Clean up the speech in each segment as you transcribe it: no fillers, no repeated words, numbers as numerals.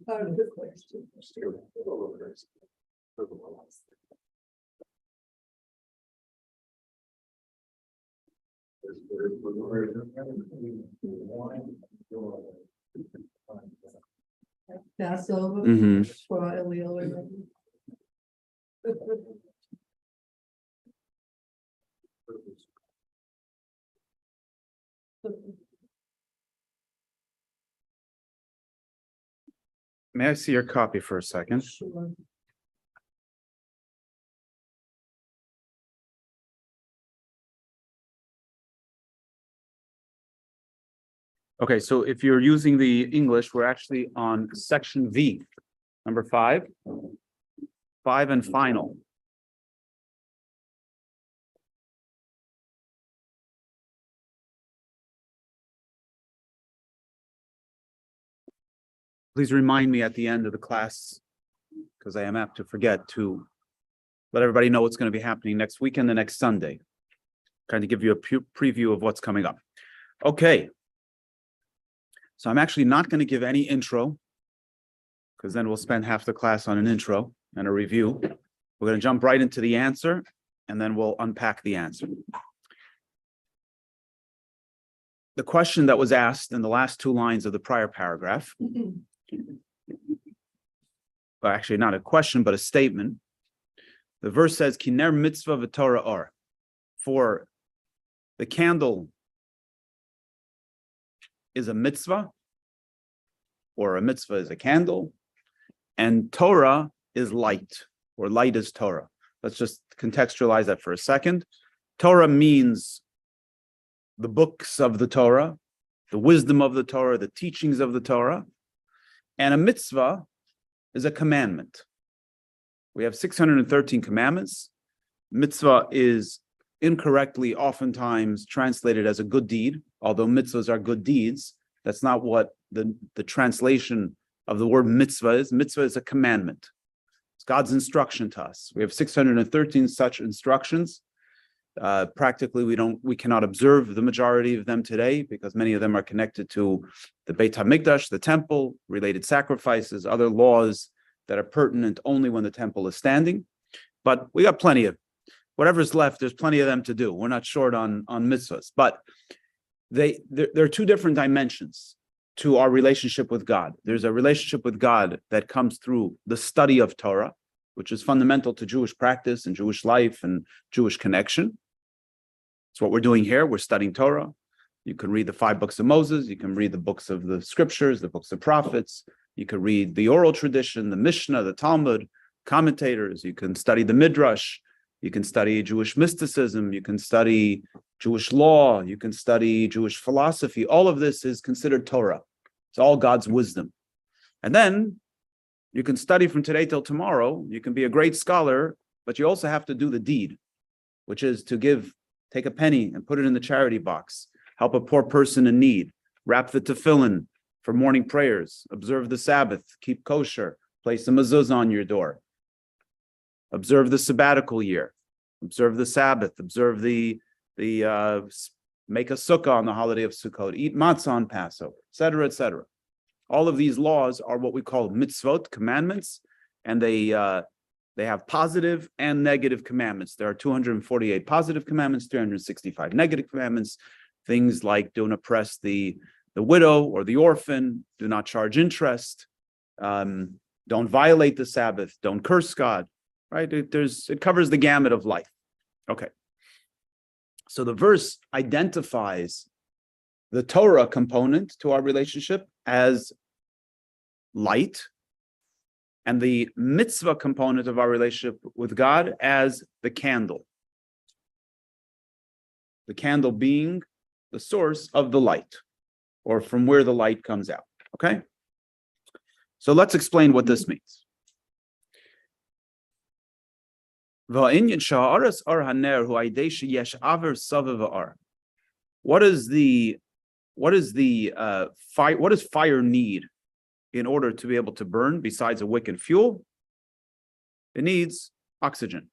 Part of the question. Passover. Shua Elul. May I see your copy for a second? Sure. Okay, so if you're using the English, we're actually on section V, number 5. 5 and final. Please remind me at the end of the class, because I am apt to forget, to let everybody know what's going to be happening next weekend, the next Sunday. Kind of give you a preview of what's coming up. Okay. So I'm actually not going to give any intro, because then we'll spend half the class on an intro and a review. We're going to jump right into the answer, and then we'll unpack the answer. The question that was asked in the last 2 lines of the prior paragraph, well, actually not a question, but a statement. The verse says, Ki ner mitzvah v'torah or. For the candle is a mitzvah, or a mitzvah is a candle, and Torah is light, or light is Torah. Let's just contextualize that for a second. Torah means the books of the Torah, the wisdom of the Torah, the teachings of the Torah, and a mitzvah is a commandment. We have 613 commandments. Mitzvah is incorrectly oftentimes translated as a good deed, although mitzvahs are good deeds. That's not what the translation of the word mitzvah is. Mitzvah is a commandment. It's God's instruction to us. We have 613 such instructions. Practically, we cannot observe the majority of them today because many of them are connected to the Beit HaMikdash, the temple, related sacrifices, other laws that are pertinent only when the temple is standing. But we got plenty of whatever's left. There's plenty of them to do. We're not short on mitzvahs, but there are 2 different dimensions to our relationship with God. There's a relationship with God that comes through the study of Torah, which is fundamental to Jewish practice and Jewish life and Jewish connection. It's what we're doing here. We're studying Torah. You can read the 5 books of Moses. You can read the books of the scriptures, the books of prophets. You can read the oral tradition, the Mishnah, the Talmud, commentators. You can study the Midrash. You can study Jewish mysticism. You can study Jewish law. You can study Jewish philosophy. All of this is considered Torah. It's all God's wisdom. And then you can study from today till tomorrow. You can be a great scholar, but you also have to do the deed, which is to take a penny and put it in the charity box, help a poor person in need, wrap the tefillin for morning prayers, observe the Sabbath, keep kosher, place a mezuzah on your door, observe the sabbatical year, observe the Sabbath, observe make a sukkah on the holiday of Sukkot, eat matzah on Passover, etc., etc. All of these laws are what we call mitzvot, commandments, and they have positive and negative commandments. There are 248 positive commandments, 365 negative commandments. Things like don't oppress the widow or the orphan, do not charge interest, don't violate the Sabbath, don't curse God. Right? It covers the gamut of life. Okay. So the verse identifies the Torah component to our relationship as light, and the mitzvah component of our relationship with God as the candle. The candle being the source of the light, or from where the light comes out. Okay? So let's explain what this means. What does fire need in order to be able to burn besides a wick and fuel? It needs oxygen.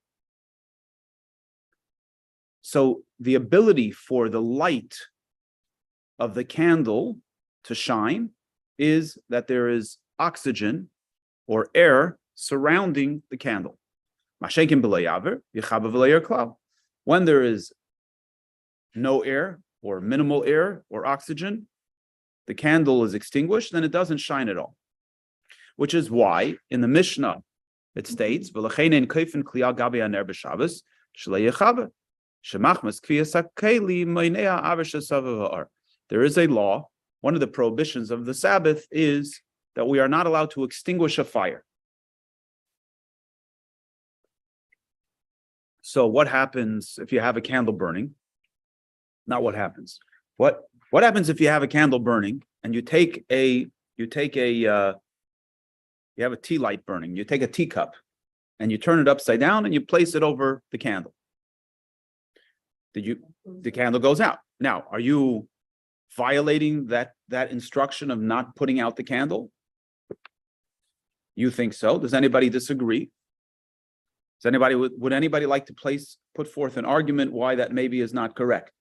So the ability for the light of the candle to shine is that there is oxygen or air surrounding the candle. When there is no air or minimal air or oxygen, the candle is extinguished, then it doesn't shine at all. Which is why in the Mishnah it states, there is a law. One of the prohibitions of the Sabbath is that we are not allowed to extinguish a fire. So what happens if you have a candle burning? Not what happens. What happens if you have a candle burning and you have a tea light burning, you take a teacup and you turn it upside down and you place it over the candle. The candle goes out. Now, are you violating that instruction of not putting out the candle? You think so? Does anybody disagree? Would anybody like to put forth an argument why that maybe is not correct?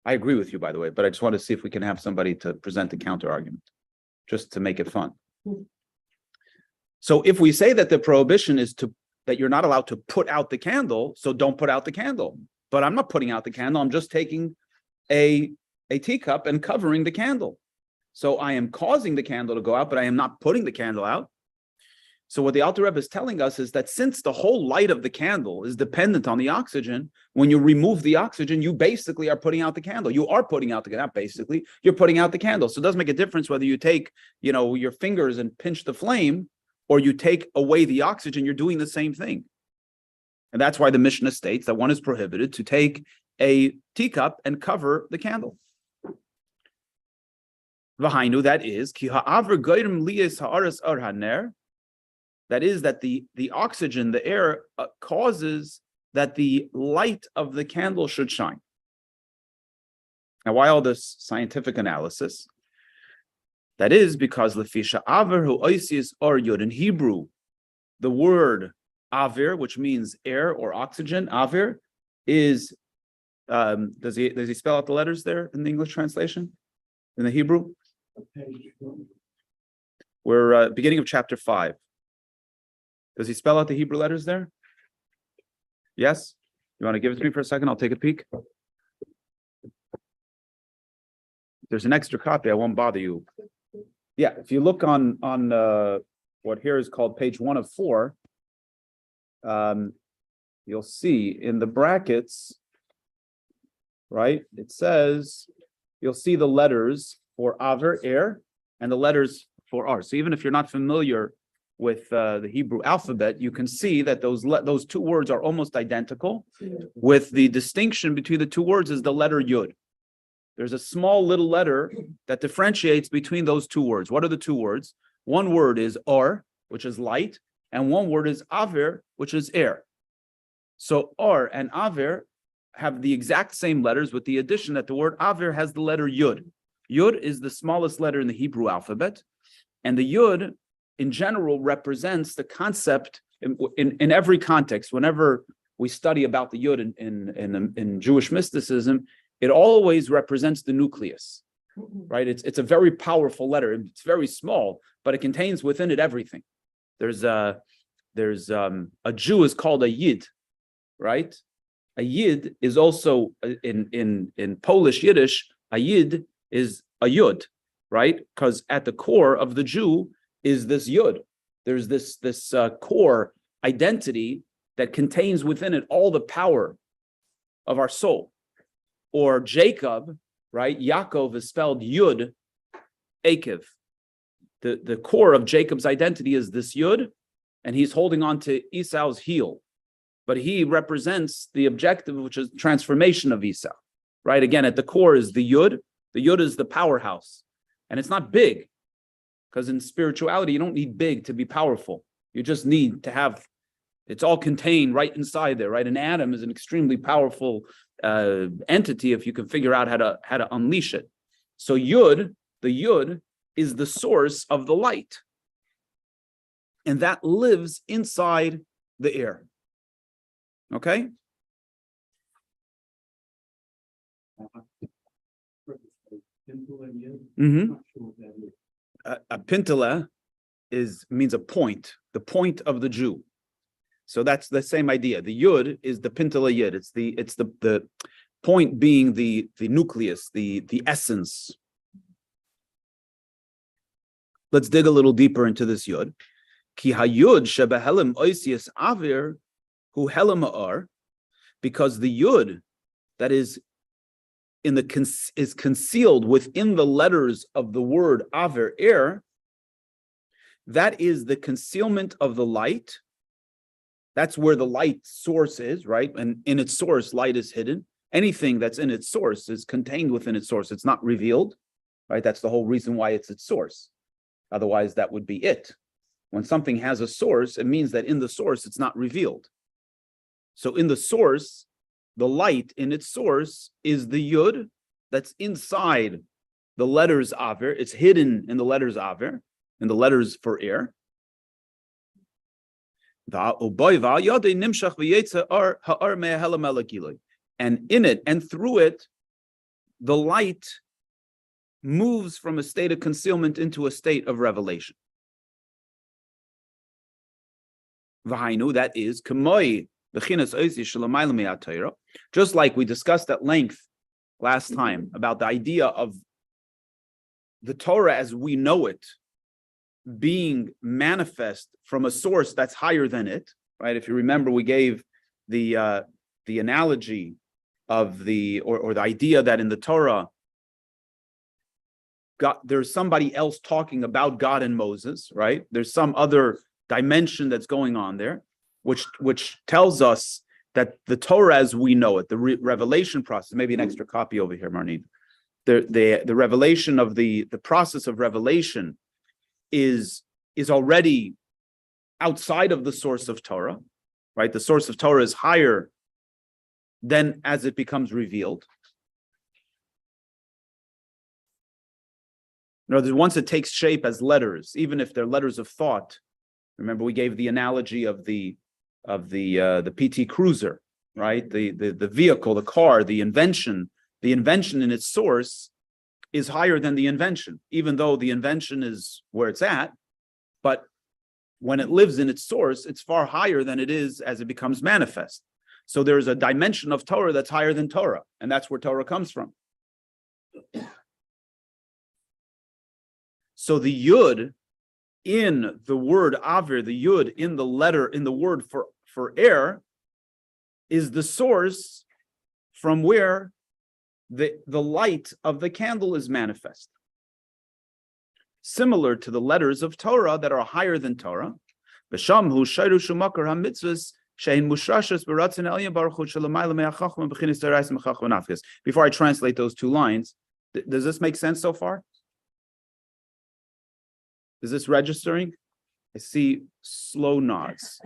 I agree with you, by the way, but I just want to see if we can have somebody to present a counter argument, just to make it fun. So if we say that the prohibition is that you're not allowed to put out the candle, so don't put out the candle. But I'm not putting out the candle. I'm just taking a teacup and covering the candle. So I am causing the candle to go out, but I am not putting the candle out. So what the Alter Rebbe is telling us is that since the whole light of the candle is dependent on the oxygen, when you remove the oxygen, you basically are putting out the candle. You are putting out the candle, not basically, you're putting out the candle. So it doesn't make a difference whether you take, your fingers and pinch the flame, or you take away the oxygen, you're doing the same thing. And that's why the Mishnah states that one is prohibited to take a teacup and cover the candle. V'hainu, that is, ki ha'aver goyim liyas ha'aras ar haner. That is that the oxygen, the air, causes that the light of the candle should shine. Now, why all this scientific analysis? That is because lefisha aver hu oisius or yud. In Hebrew, the word aver, which means air or oxygen, aver, is does he spell out the letters there in the English translation? In the Hebrew? We're beginning of chapter 5. Does he spell out the Hebrew letters there? Yes? You want to give it to me for a second? I'll take a peek. There's an extra copy. I won't bother you. Yeah, if you look on what here is called page 1 of 4, you'll see in the brackets, right? It says, you'll see the letters for aver, air, and the letters for ar. So even if you're not familiar with the Hebrew alphabet, you can see that those two words are almost identical, with the distinction between the two words is the letter yud. There's a small little letter that differentiates between those two words. What are the two words? One word is ar, which is light, and one word is aver, which is air. So ar and aver have the exact same letters, with the addition that the word aver has the letter yud. Yud is the smallest letter in the Hebrew alphabet, and the yud in general represents the concept in every context. Whenever we study about the yud in Jewish mysticism, it always represents the nucleus, right? It's a very powerful letter. It's very small, but it contains within it everything. There's a Jew is called a yid, right? A yid is also in Polish Yiddish, a yid is a yud, right? Because at the core of the Jew is this yud. There's this core identity that contains within it all the power of our soul. Or Jacob, right? Yaakov is spelled yud, akev. The core of Jacob's identity is this yud, and he's holding on to Esau's heel. But he represents the objective, which is transformation of Esau, right? Again, at the core is the yud. The yud is the powerhouse. And it's not big, because in spirituality, you don't need big to be powerful. You just need to have, it's all contained right inside there, right? An atom is an extremely powerful entity if you can figure out how to unleash it. So yud, the yud, is the source of the light. And that lives inside the air. Okay? Mhm. A pintele means a point, the point of the Jew. So that's the same idea. The yud is the pintele yud. It's the point being the nucleus, the essence. Let's dig a little deeper into this yud. Ki hayud shebehelim oisius avir hu helim ha'ar, because the yud that is is concealed within the letters of the word aver, air, that is the concealment of the light. That's where the light source is, right? And in its source, light is hidden. Anything that's in its source is contained within its source. It's not revealed, right? That's the whole reason why it's its source. Otherwise, that would be it. When something has a source, it means that in the source, it's not revealed. So in the source, the light in its source is the yud that's inside the letters aver. It's hidden in the letters aver, in the letters for air. And in it and through it, the light moves from a state of concealment into a state of revelation. That is, just like we discussed at length last time about the idea of the Torah as we know it being manifest from a source that's higher than it, right? If you remember, we gave the analogy of the idea that in the Torah, there's somebody else talking about God and Moses, right? There's some other dimension that's going on there, which tells us that the Torah as we know it, the revelation process, maybe an extra copy over here, Marnine. The revelation of the process of revelation is already outside of the source of Torah, right? The source of Torah is higher than as it becomes revealed. In other words, once it takes shape as letters, even if they're letters of thought. Remember, we gave the analogy of the PT Cruiser, right? The vehicle, the car, the invention in its source is higher than the invention, even though the invention is where it's at. But when it lives in its source, it's far higher than it is as it becomes manifest. So there's a dimension of Torah that's higher than Torah, and that's where Torah comes from. So the yud in the word avir, the yud in the letter, in the word for air, is the source from where the light of the candle is manifest. Similar to the letters of Torah that are higher than Torah. Before I translate those two lines, does this make sense so far? Is this registering? I see slow nods.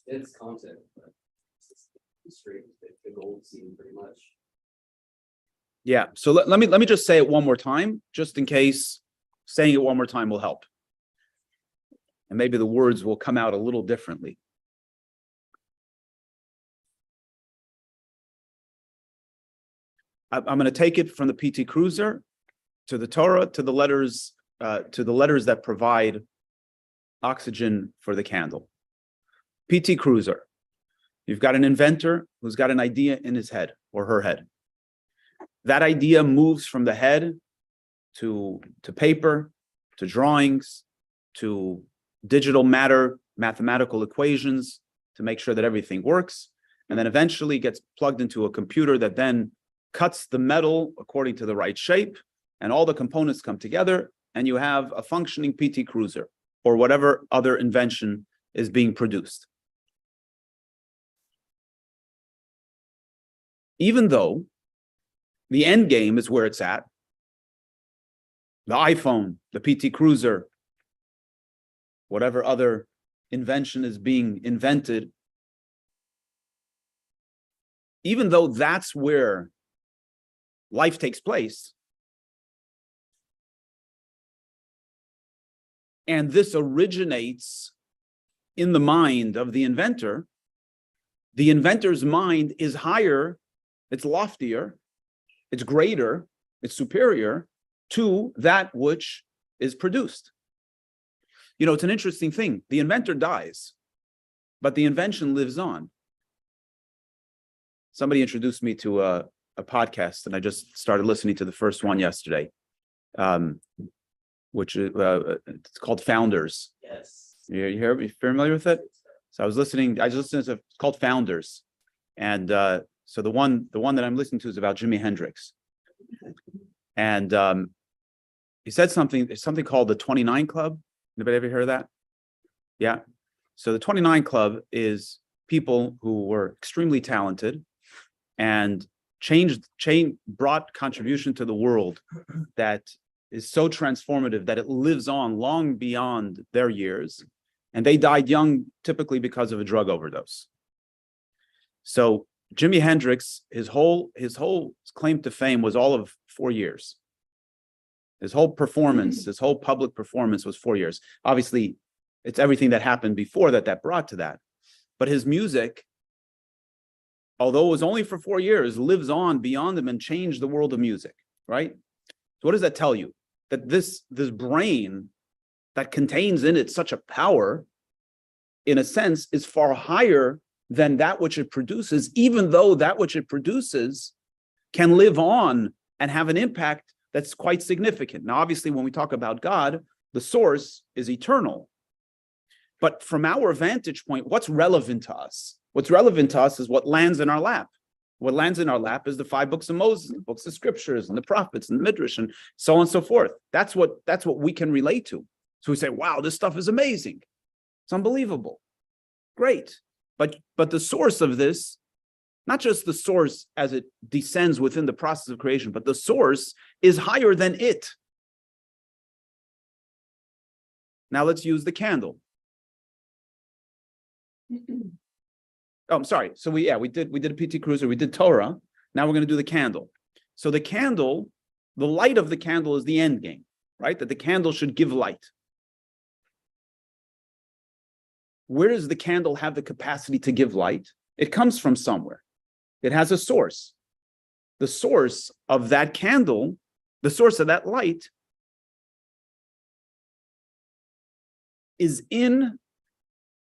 It's content, but it's straight the gold scene pretty much. Yeah. So let me just say it one more time, just in case saying it one more time will help. And maybe the words will come out a little differently. I'm going to take it from the PT Cruiser to the Torah, to the letters that provide oxygen for the candle. PT Cruiser. You've got an inventor who's got an idea in his head or her head. That idea moves from the head to paper, to drawings, to digital matter, mathematical equations to make sure that everything works, and then eventually gets plugged into a computer that then cuts the metal according to the right shape, and all the components come together, and you have a functioning PT Cruiser or whatever other invention is being produced. Even though the end game is where it's at, the iPhone, the PT Cruiser, whatever other invention is being invented, even though that's where life takes place, and this originates in the mind of the inventor's mind is higher it's loftier, it's greater, it's superior to that which is produced. You know, it's an interesting thing. The inventor dies, but the invention lives on. Somebody introduced me to a podcast, and I just started listening to the first one yesterday, which is it's called Founders. Yes. You familiar with it? So I just listened to it's called Founders. And so the one that I'm listening to is about Jimi Hendrix. And he said something called the 29 Club. Anybody ever heard of that? Yeah. So the 29 Club is people who were extremely talented and brought contribution to the world that is so transformative that it lives on long beyond their years. And they died young, typically because of a drug overdose. So Jimi Hendrix, his whole claim to fame was all of 4 years. His whole performance, his whole public performance was 4 years. Obviously, it's everything that happened before that brought to that. But his music, although it was only for 4 years, lives on beyond him and changed the world of music, right? So what does that tell you? That this brain that contains in it such a power, in a sense, is far higher than that which it produces, even though that which it produces can live on and have an impact that's quite significant. Now, obviously, when we talk about God, the source is eternal. But from our vantage point, what's relevant to us? What's relevant to us is what lands in our lap. What lands in our lap is the 5 books of Moses, the books of scriptures, and the prophets, and the midrash, and so on and so forth. That's what we can relate to. So we say, wow, this stuff is amazing. It's unbelievable. Great. But the source of this, not just the source as it descends within the process of creation, but the source is higher than it. Now let's use the candle. Oh, I'm sorry. So we did a PT Cruiser, we did Torah. Now we're going to do the candle. So the candle, the light of the candle is the end game, right? That the candle should give light. Where does the candle have the capacity to give light? It comes from somewhere. It has a source. The source of that candle, the source of that light, is in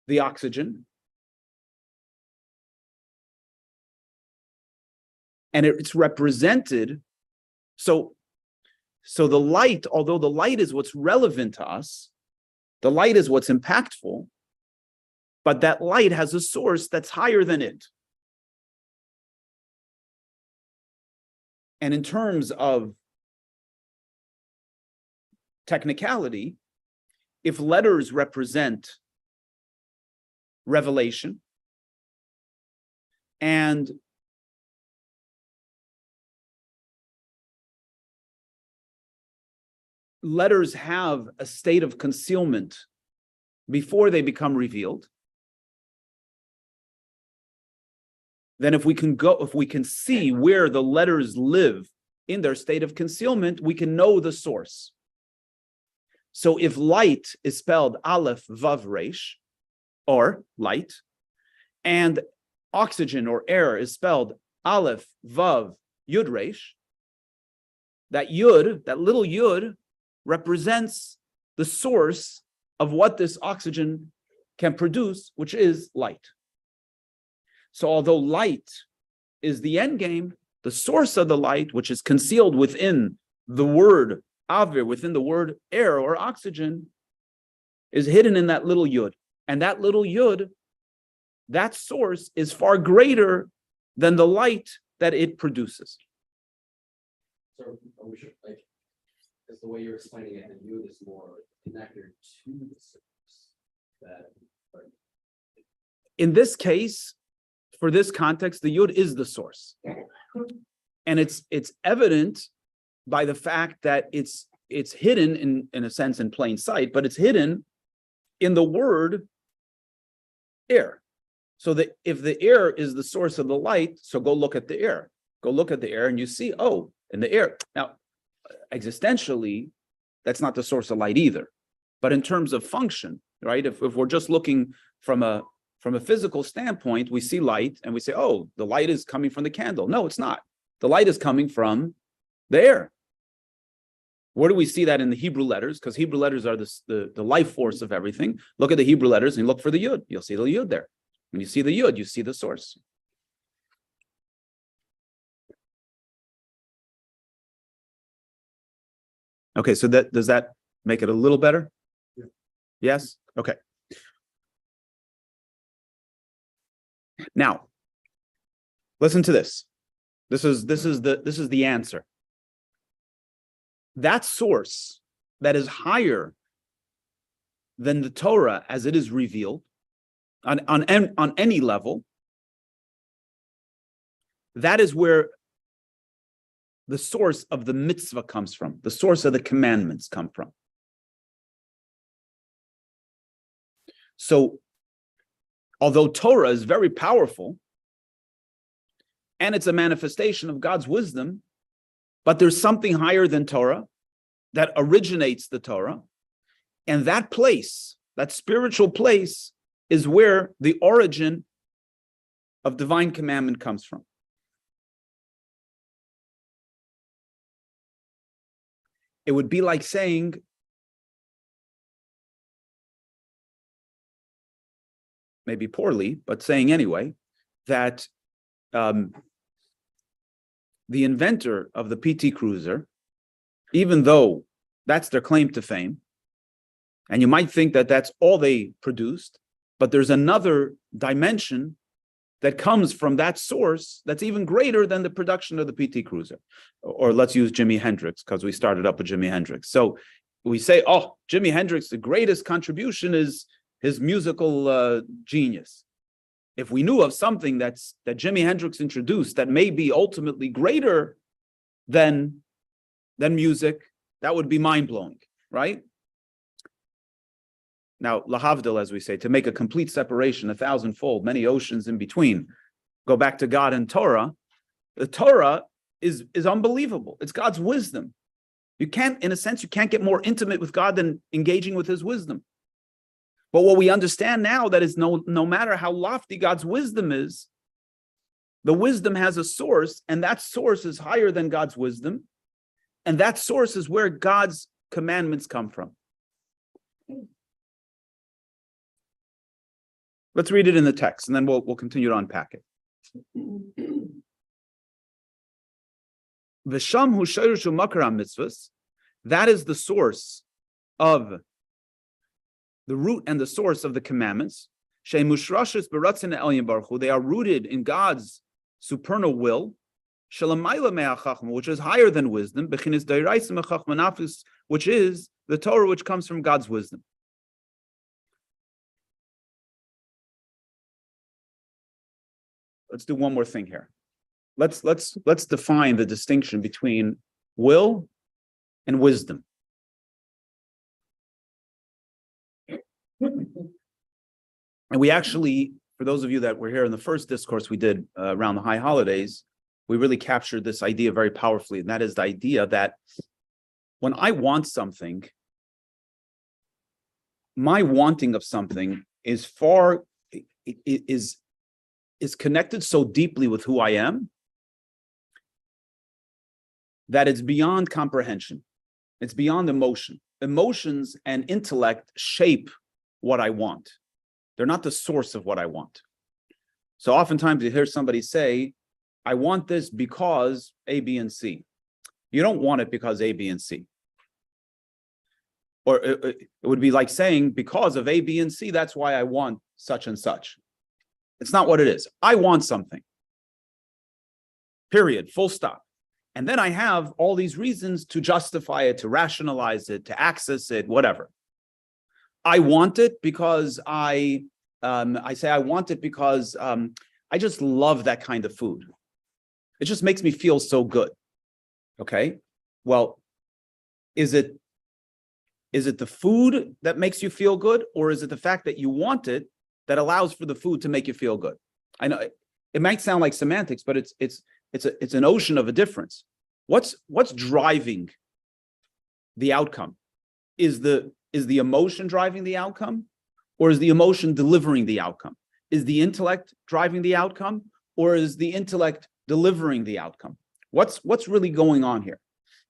the oxygen. And it's represented. So the light, although the light is what's relevant to us, the light is what's impactful, but that light has a source that's higher than it. And in terms of technicality, if letters represent revelation and letters have a state of concealment before they become revealed, then if we can see where the letters live in their state of concealment, we can know the source. So if light is spelled Aleph Vav Resh, or light, and oxygen or air is spelled Aleph Vav Yud Resh, that yud, that little yud, represents the source of what this oxygen can produce, which is light. So although light is the end game, the source of the light, which is concealed within the word avir, within the word air or oxygen, is hidden in that little yud. And that little yud, that source is far greater than the light that it produces. So we should, like, because the way you're explaining it, the yud is more connected to the source. That, like, in this case, for this context, the yud is the source. And it's evident by the fact that it's hidden in a sense in plain sight, but it's hidden in the word air. So that if the air is the source of the light, so go look at the air. Go look at the air and you see, oh, in the air. Now, existentially, that's not the source of light either. But in terms of function, right? If we're just looking from a From a physical standpoint, we see light and we say, oh, the light is coming from the candle. No, it's not. The light is coming from the air. Where do we see that in the Hebrew letters? Because Hebrew letters are the life force of everything. Look at the Hebrew letters and look for the Yud. You'll see the Yud there. When you see the Yud, you see the source. Okay, so does that make it a little better? Yeah. Yes? Okay. Now, listen to this. This is the answer. That source that is higher than the Torah as it is revealed on any level, that is where the source of the mitzvah comes from, the source of the commandments come from. So, although Torah is very powerful, and it's a manifestation of God's wisdom, but there's something higher than Torah that originates the Torah, and that place, that spiritual place, is where the origin of divine commandment comes from. It would be like saying, maybe poorly, but saying anyway, that the inventor of the PT Cruiser, even though that's their claim to fame, and you might think that that's all they produced, but there's another dimension that comes from that source that's even greater than the production of the PT Cruiser. Or let's use Jimi Hendrix, because we started up with Jimi Hendrix. So we say, oh, Jimi Hendrix, the greatest contribution is his musical genius. If we knew of something that Jimi Hendrix introduced that may be ultimately greater than music, that would be mind-blowing, right? Now, lahavdil, as we say, to make a complete separation, 1,000-fold, many oceans in between, go back to God and Torah. The Torah is unbelievable. It's God's wisdom. You can't, in a sense, you can't get more intimate with God than engaging with his wisdom. But what we understand now that is no matter how lofty God's wisdom is, the wisdom has a source, and that source is higher than God's wisdom, and that source is where God's commandments come from. Let's read it in the text, and then we'll continue to unpack it. V'sham hu shayrush u'makar mitzvahs. That is the source of the root and the source of the commandments. Shei mushrashis b'ratzin elyon baruch hu. They are rooted in God's supernal will. Shelamayla me'achachma, which is higher than wisdom. Bechinis da'iraisa me'chachma nafis, which is the Torah, which comes from God's wisdom. Let's do one more thing here. Let's define the distinction between will and wisdom. And we actually, for those of you that were here in the first discourse we did around the high holidays, we really captured this idea very powerfully. And that is the idea that when I want something, my wanting of something is connected so deeply with who I am that it's beyond comprehension. It's beyond emotion. Emotions and intellect shape what I want. They're not the source of what I want. So oftentimes you hear somebody say, I want this because A, B, and C. You don't want it because A, B, and C. Or it would be like saying, because of A, B, and C, that's why I want such and such. It's not what it is. I want something. Period. Full stop. And then I have all these reasons to justify it, to rationalize it, to access it, whatever. I want it because I want it because I just love that kind of food. It just makes me feel so good. Okay. Well, is it the food that makes you feel good, or is it the fact that you want it that allows for the food to make you feel good? I know it might sound like semantics, but it's an ocean of a difference. What's driving the outcome? Is the emotion driving the outcome, or is the emotion delivering the outcome? Is the intellect driving the outcome, or is the intellect delivering the outcome? What's really going on here?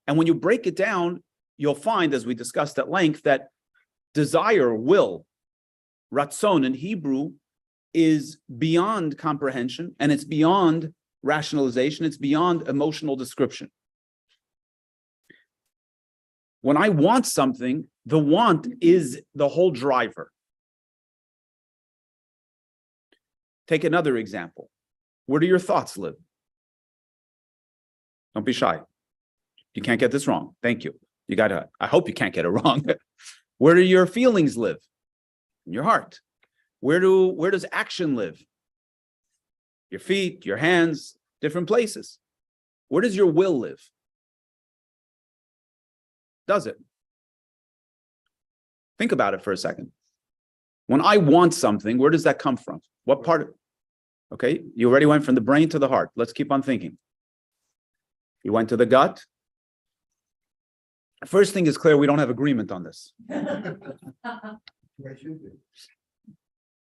And when you break it down, you'll find, as we discussed at length, that desire, will, ratzon in Hebrew, is beyond comprehension, and it's beyond rationalization, it's beyond emotional description. When I want something, the want is the whole driver. Take another example. Where do your thoughts live? Don't be shy. You can't get this wrong. Thank you. I hope you can't get it wrong. Where do your feelings live? In your heart. Where does action live? Your feet, your hands, different places. Where does your will live? Does it? Think about it for a second. When I want something, where does that come from? What part? Okay, you already went from the brain to the heart. Let's keep on thinking. You went to the gut. First thing is clear, we don't have agreement on this.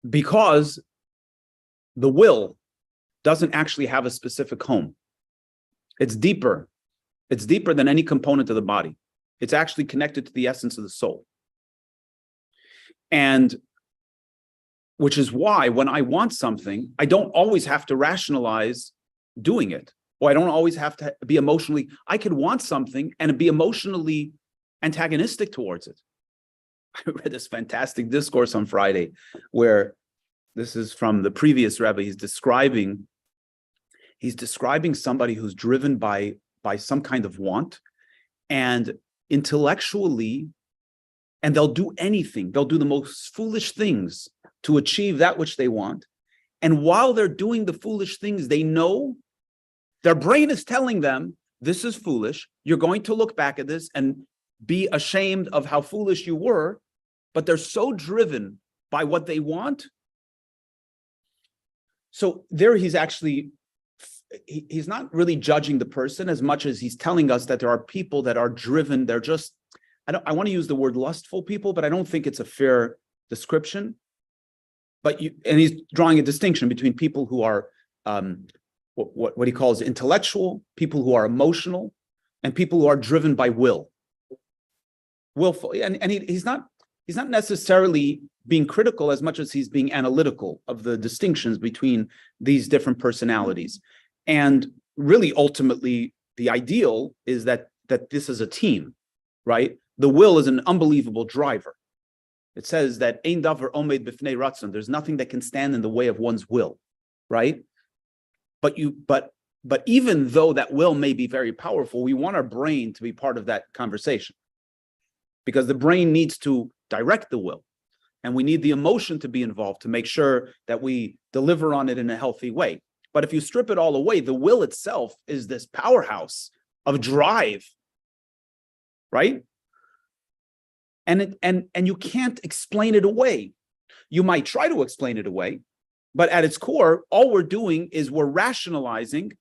Because the will doesn't actually have a specific home. It's deeper. It's deeper than any component of the body. It's actually connected to the essence of the soul. And which is why when I want something, I don't always have to rationalize doing it, or I don't always have to be emotionally, I could want something and be emotionally antagonistic towards it. I read this fantastic discourse on Friday where this is from the previous Rebbe. He's describing somebody who's driven by some kind of want, and intellectually, and they'll do anything. They'll do the most foolish things to achieve that which they want. And while they're doing the foolish things, they know their brain is telling them, this is foolish. You're going to look back at this and be ashamed of how foolish you were. But they're so driven by what they want. So there he's not really judging the person as much as he's telling us that there are people that are driven. They're just, I want to use the word lustful people, but I don't think it's a fair description. And he's drawing a distinction between people who are what he calls intellectual, people who are emotional, and people who are driven by willful. And he's not necessarily being critical as much as he's being analytical of the distinctions between these different personalities. And really, ultimately, the ideal is that this is a team, right? The will is an unbelievable driver. It says that ein davar omed b'fnei ratzon. There's nothing that can stand in the way of one's will, right? But even though that will may be very powerful, we want our brain to be part of that conversation, because the brain needs to direct the will, and we need the emotion to be involved to make sure that we deliver on it in a healthy way. But if you strip it all away, the will itself is this powerhouse of drive, right? And you can't explain it away. You might try to explain it away, but at its core, all we're doing is we're rationalizing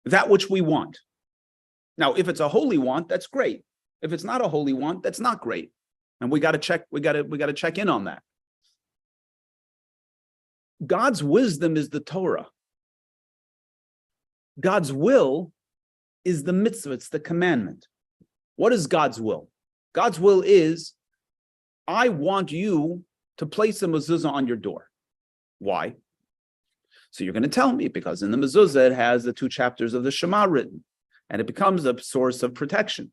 that which we want. Now, if it's a holy want, that's great. If it's not a holy want, that's not great. And we got to check in on that. God's wisdom is the Torah. God's will is the mitzvah, it's the commandment. What is God's will? God's will is, I want you to place a mezuzah on your door. Why? So you're going to tell me, because in the mezuzah it has the 2 chapters of the Shema written, and it becomes a source of protection.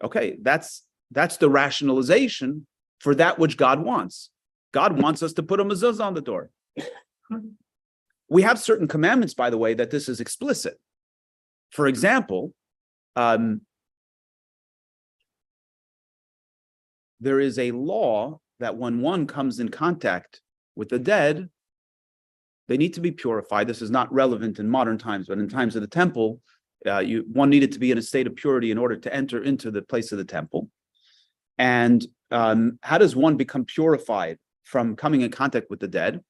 Okay, that's the rationalization for that which God wants. God wants us to put a mezuzah on the door. We have certain commandments, by the way, that this is explicit. For example, there is a law that when one comes in contact with the dead, they need to be purified. This is not relevant in modern times, but in times of the temple, one needed to be in a state of purity in order to enter into the place of the temple. And how does one become purified from coming in contact with the dead?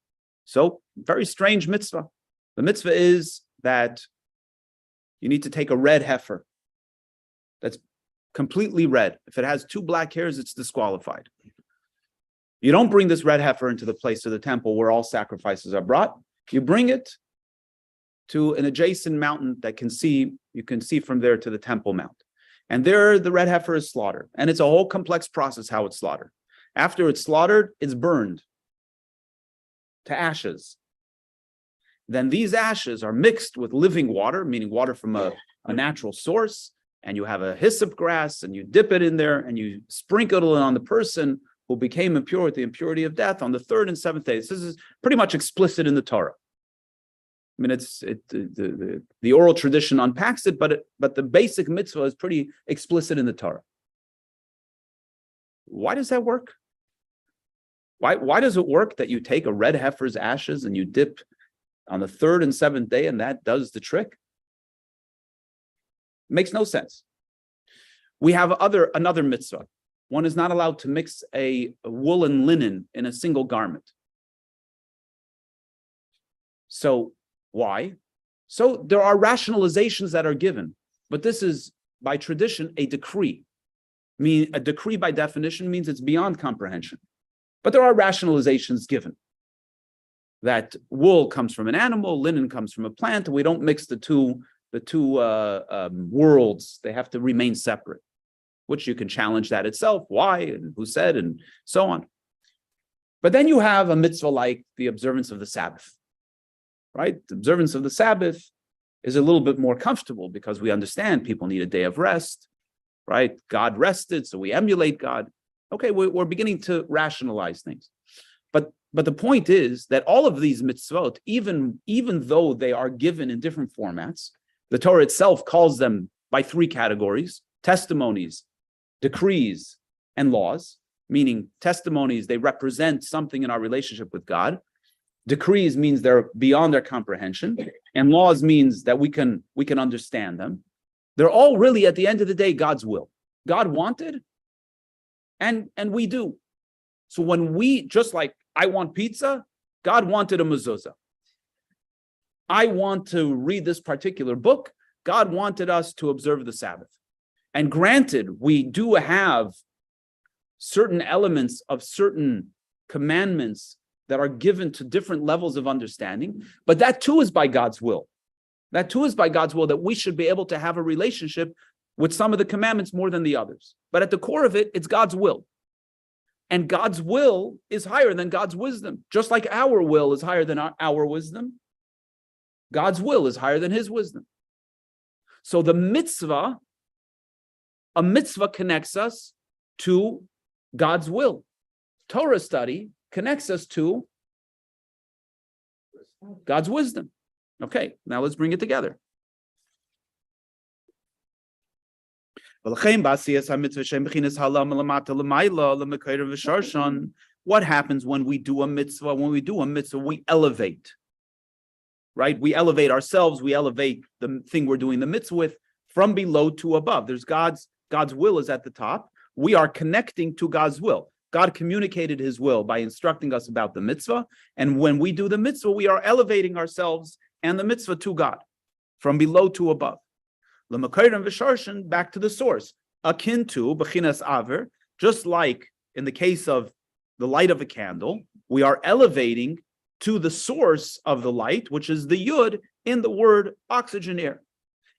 So, very strange mitzvah. The mitzvah is that you need to take a red heifer that's completely red. If it has 2 black hairs, it's disqualified. You don't bring this red heifer into the place of the temple where all sacrifices are brought. You bring it to an adjacent mountain that you can see from there to the Temple Mount. And there the red heifer is slaughtered. And it's a whole complex process how it's slaughtered. After it's slaughtered, it's burned to ashes. Then these ashes are mixed with living water, meaning water from a natural source, and you have a hyssop grass, and you dip it in there, and you sprinkle it on the person who became impure with the impurity of death on the third and seventh day. This is pretty much explicit in the Torah. I mean, the oral tradition unpacks it, but the basic mitzvah is pretty explicit in the Torah. Why does that work? Why does it work that you take a red heifer's ashes and you dip on the third and seventh day and that does the trick? It makes no sense. We have another mitzvah. One is not allowed to mix a wool and linen in a single garment. So why? So there are rationalizations that are given, but this is by tradition a decree. I mean, a decree by definition means it's beyond comprehension. But there are rationalizations given that wool comes from an animal, linen comes from a plant, and we don't mix the two worlds. They have to remain separate, which you can challenge that itself. Why and who said and so on. But then you have a mitzvah like the observance of the Sabbath. Right? The observance of the Sabbath is a little bit more comfortable because we understand people need a day of rest, right? God rested, so we emulate God. Okay, we're beginning to rationalize things. But the point is that all of these mitzvot, even though they are given in different formats, the Torah itself calls them by three categories: testimonies, decrees, and laws, meaning testimonies, they represent something in our relationship with God. Decrees means they're beyond our comprehension, and laws means that we can understand them. They're all really, at the end of the day, God's will. God wanted, and we do. So when we, just like I want pizza, God wanted a mezuzah. I want to read this particular book. God wanted us to observe the Sabbath. And granted, we do have certain elements of certain commandments that are given to different levels of understanding, but that too is by God's will. That too is by God's will, that we should be able to have a relationship with some of the commandments more than the others. But at the core of it, it's God's will. And God's will is higher than God's wisdom. Just like our will is higher than our wisdom, God's will is higher than his wisdom. So a mitzvah connects us to God's will. Torah study connects us to God's wisdom. Okay, now let's bring it together. What happens when we do a mitzvah? When we do a mitzvah, we elevate. Right? We elevate ourselves, we elevate the thing we're doing the mitzvah with from below to above. There's God's will is at the top. We are connecting to God's will. God communicated his will by instructing us about the mitzvah. And when we do the mitzvah, we are elevating ourselves and the mitzvah to God, from below to above. Back to the source. Akin to, bechinas aver, just like in the case of the light of a candle, we are elevating to the source of the light, which is the yud in the word oxygen air.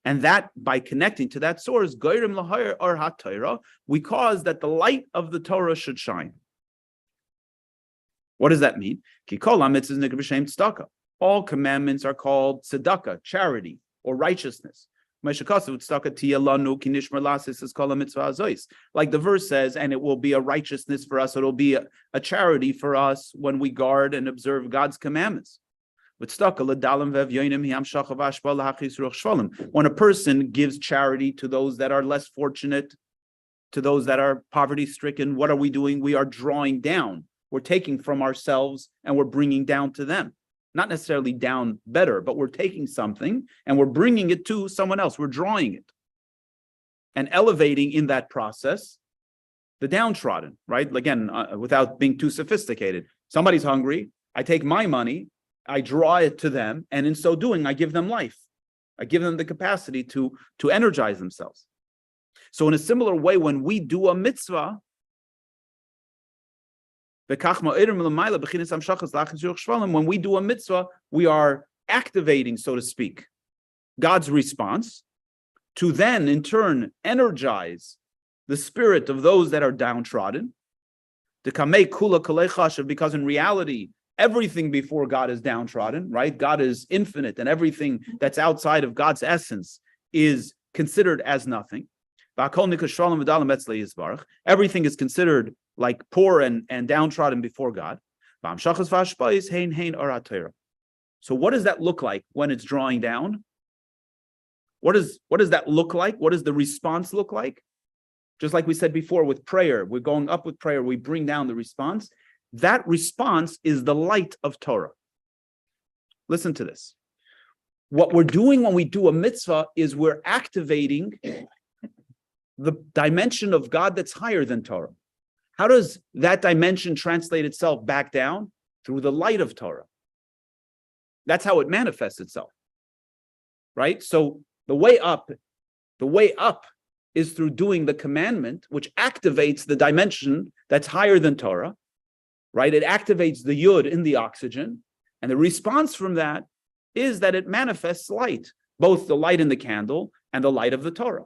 And that, by connecting to that source, we cause that the light of the Torah should shine. What does that mean? All commandments are called tzedakah, charity, or righteousness. Like the verse says, and it will be a righteousness for us, it'll be a charity for us when we guard and observe God's commandments. When a person gives charity to those that are less fortunate, to those that are poverty-stricken, what are we doing? We are drawing down. We're taking from ourselves and we're bringing down to them. Not necessarily down better, but we're taking something and we're bringing it to someone else. We're drawing it and elevating in that process the downtrodden, right? Again, without being too sophisticated. Somebody's hungry. I take my money, I draw it to them, and in so doing, I give them life. I give them the capacity to energize themselves. So in a similar way, when we do a mitzvah, When we do a mitzvah, we are activating, so to speak, God's response to then, in turn, energize the spirit of those that are downtrodden. Because in reality, everything before God is downtrodden, right? God is infinite, and everything that's outside of God's essence is considered as nothing. Everything is considered like poor and downtrodden before God. So what does that look like when it's drawing down? What does that look like? What does the response look like? Just like we said before with prayer, we're going up with prayer, we bring down the response. That response is the light of Torah. Listen to this. What we're doing when we do a mitzvah is we're activating the dimension of God that's higher than Torah. How does that dimension translate itself back down? Through the light of Torah. That's how it manifests itself, right? So the way up is through doing the commandment, which activates the dimension that's higher than Torah, right? It activates the yud in the oxygen, and the response from that is that it manifests light, both the light in the candle and the light of the Torah.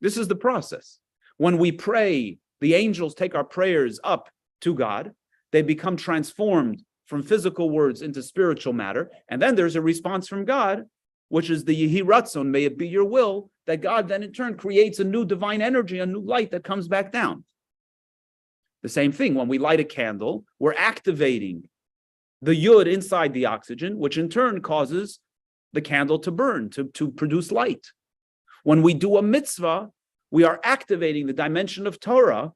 This is the process. When we pray, the angels take our prayers up to God. They become transformed from physical words into spiritual matter. And then there's a response from God, which is the Yehi Ratzon, may it be your will, that God then in turn creates a new divine energy, a new light that comes back down. The same thing, when we light a candle, we're activating the yud inside the oxygen, which in turn causes the candle to burn, to produce light. When we do a mitzvah, we are activating the dimension of Torah.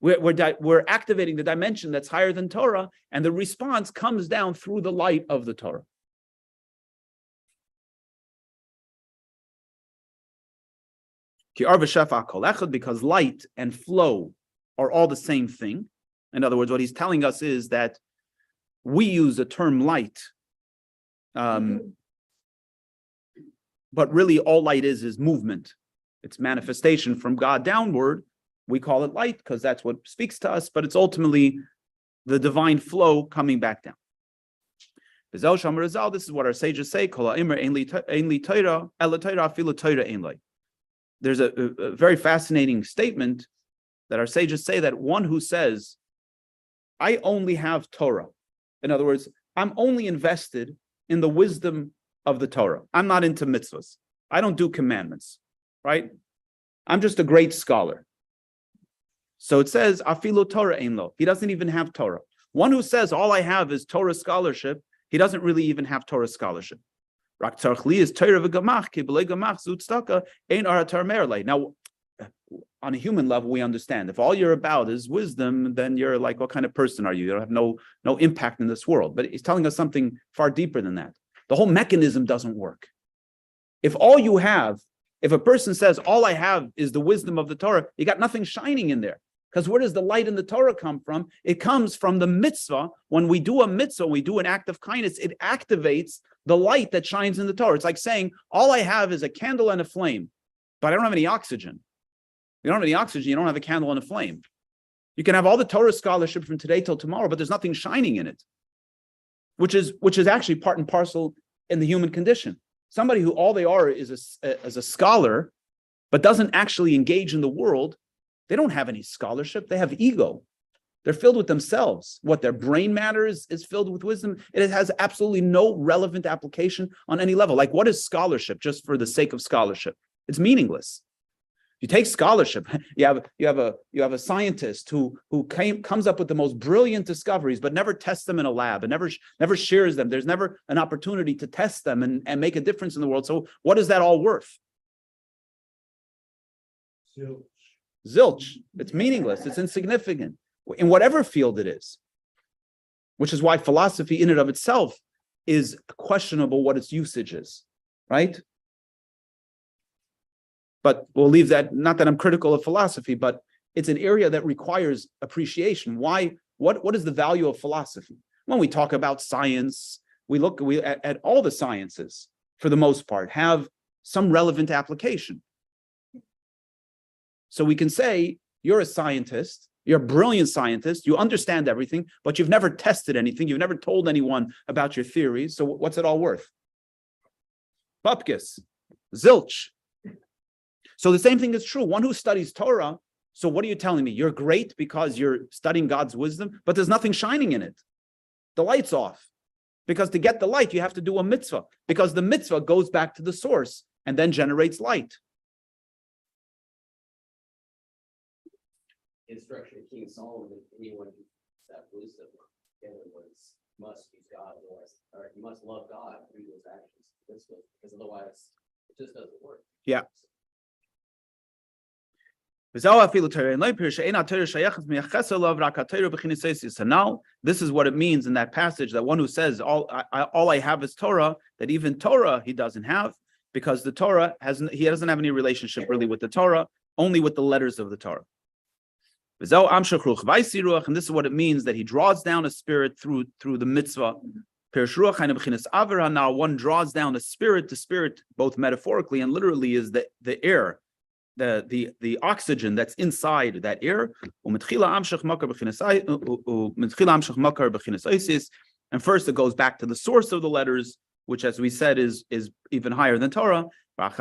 We're activating the dimension that's higher than Torah, and the response comes down through the light of the Torah. Because light and flow are all the same thing. In other words, what he's telling us is that we use the term light, but really all light is movement. It's manifestation from God downward. We call it light because that's what speaks to us, but it's ultimately the divine flow coming back down. This is what our sages say. There's a very fascinating statement that our sages say, that one who says, I only have Torah. In other words, I'm only invested in the wisdom of the Torah. I'm not into mitzvahs. I don't do commandments, right? I'm just a great scholar. So it says, Afilu Torah ein lo. He doesn't even have Torah. One who says, all I have is Torah scholarship, he doesn't really even have Torah scholarship. Now, on a human level, we understand. If all you're about is wisdom, then you're like, what kind of person are you? You have no impact in this world. But he's telling us something far deeper than that. The whole mechanism doesn't work. If a person says, all I have is the wisdom of the Torah, you got nothing shining in there. Because where does the light in the Torah come from? It comes from the mitzvah. When we do a mitzvah, we do an act of kindness, it activates the light that shines in the Torah. It's like saying, all I have is a candle and a flame, but I don't have any oxygen. You don't have any oxygen, you don't have a candle and a flame. You can have all the Torah scholarship from today till tomorrow, but there's nothing shining in it, which is actually part and parcel in the human condition. Somebody who all they are is a scholar, but doesn't actually engage in the world, they don't have any scholarship. They have ego. They're filled with themselves. What their brain matter is filled with wisdom. It has absolutely no relevant application on any level. Like, what is scholarship just for the sake of scholarship? It's meaningless. You take scholarship. You have a scientist who comes up with the most brilliant discoveries, but never tests them in a lab and never shares them. There's never an opportunity to test them and make a difference in the world. So what is that all worth? Zilch. It's meaningless. It's insignificant in whatever field it is, which is why philosophy in and of itself is questionable what its usage is, right? But we'll leave that, not that I'm critical of philosophy, but it's an area that requires appreciation. Why? What is the value of philosophy? When we talk about science, we look at all the sciences, for the most part, have some relevant application. So we can say, you're a scientist, You're a brilliant scientist. You understand everything, but you've never tested anything. You've never told anyone about your theories. So what's it all worth? Bupkis, zilch. So the same thing is true. One who studies Torah. So what are you telling me? You're great because you're studying God's wisdom, but there's nothing shining in it. The light's off. Because to get the light, you have to do a mitzvah. Because the mitzvah goes back to the source and then generates light. Instruction of King Solomon, that anyone who has that wisdom must use God, otherwise, or you must love God through those actions. Because otherwise, it just doesn't work. Yeah. So now, this is what it means in that passage, that one who says, all I have is Torah, that even Torah he doesn't have, because the Torah he doesn't have any relationship really with the Torah, only with the letters of the Torah. And this is what it means, that he draws down a spirit through the mitzvah. Now one draws down a spirit. The spirit, both metaphorically and literally, is the air, the oxygen that's inside that air. And first it goes back to the source of the letters, which, as we said, is even higher than Torah. And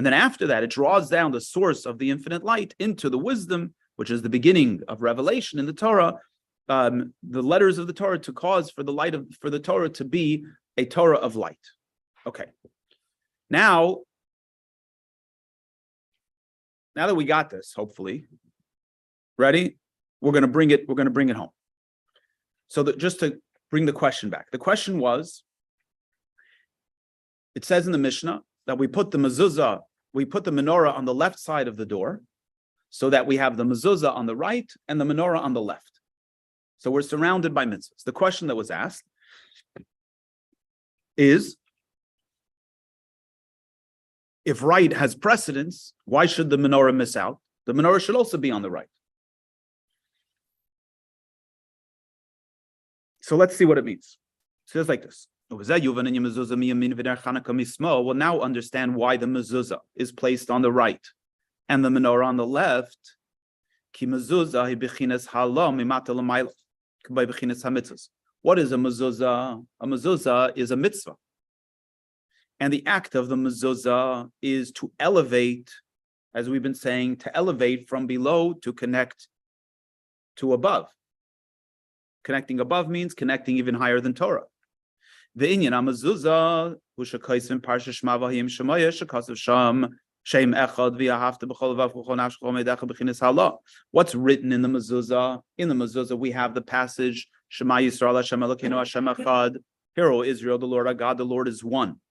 then after that, it draws down the source of the infinite light into the wisdom, which is the beginning of revelation in the Torah, the letters of the Torah, to cause for the Torah to be a Torah of light. Okay. Now that we got this, hopefully, ready? We're going to bring it home. So that, just to bring the question back. The question was, it says in the Mishnah that we put the mezuzah, we put the menorah on the left side of the door, so that we have the mezuzah on the right and the menorah on the left. So we're surrounded by mitzvahs. The question that was asked is, if right has precedence, why should the menorah miss out? The menorah should also be on the right. So let's see what it means. It says like this. We'll now understand why the mezuzah is placed on the right and the menorah on the left. What is a mezuzah? A mezuzah is a mitzvah. And the act of the mezuzah is to elevate, as we've been saying, to elevate from below to connect to above. Connecting above means connecting even higher than Torah. The inyan mezuzah hushakaisim parsha shma v'hayim shemaya shekasav sham shem echad v'yahavta b'chol vav b'chol nafsh b'chol medecha b'chinas hala. What's written in the mezuzah? In the mezuzah, we have the passage Shema Yisrael Hashem Elokeinu Hashem Echad. Hear, O Israel, the Lord our God, the Lord is one.